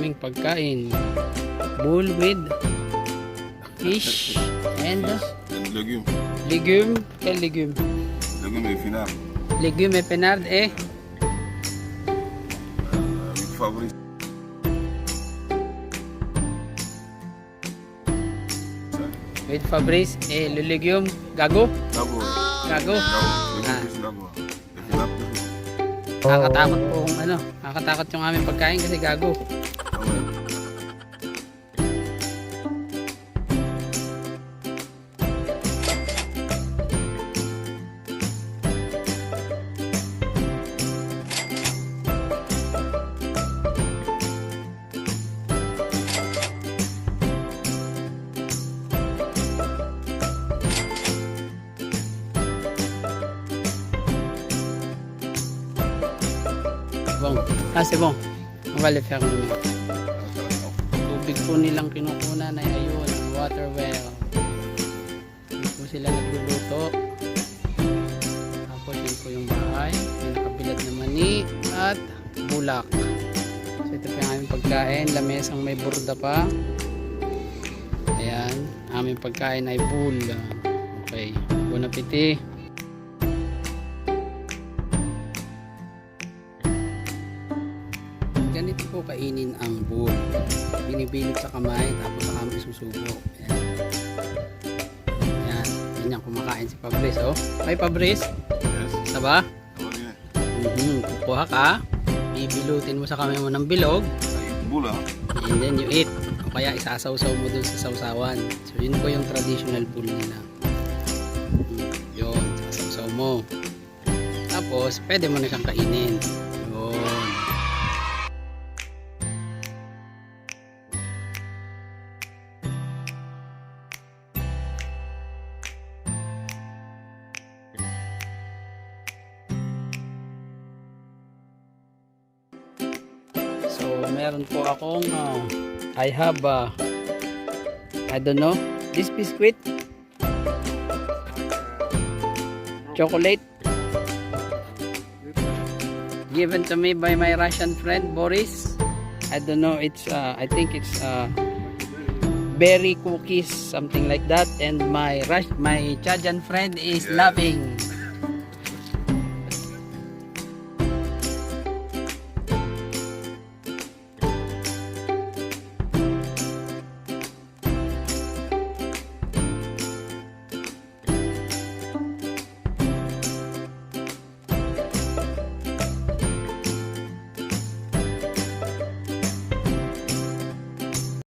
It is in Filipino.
aming pagkain. Bowl with fish and Légumes. legume. Quel legume? Légumes épinards. Legume épinards et Avec Fabrice. with Fabrice et le légume gago. D'abord. Gago. Ah. D'abord. Épinards. Nakakatakot po kung ano. Nakakatakot yung aming pagkain kasi gago. Bon. Ah, c'est bon. On va le faire nous. Tubig po nilang kinukunan ay ayun, water well. Hindi po sila nagluluto. Tapos yun po yung bahay. May nakabilad na mani at bulak. So ito po yung aming pagkain. Lamesang may burda pa. Ayan. Aming pagkain ay pool. Okay. Bon appetit. Ganito po kainin ang bull. Binibilog sa kamay tapos sa kami susubo. Ayan. Ayan. Ganyan kumakain si Fabrice. Oh. Hi Fabrice. Yes. Isa ba? Ça va bien. Kukuha ka. Bibilutin mo sa kamay mo ng bilog. Avec boule, hein. And then you eat. O kaya isasawsaw mo dun sa sawsawan. So yun po yung traditional bull nila. Yun. Sasawsaw mo. Tapos pwede mo na siyang kainin. Yun. So, meron po akong I have I don't know, this biscuit, chocolate, given to me by my Russian friend Boris. I don't know, it's I think it's berry cookies, something like that, and my Chadian friend is Yeah. laughing.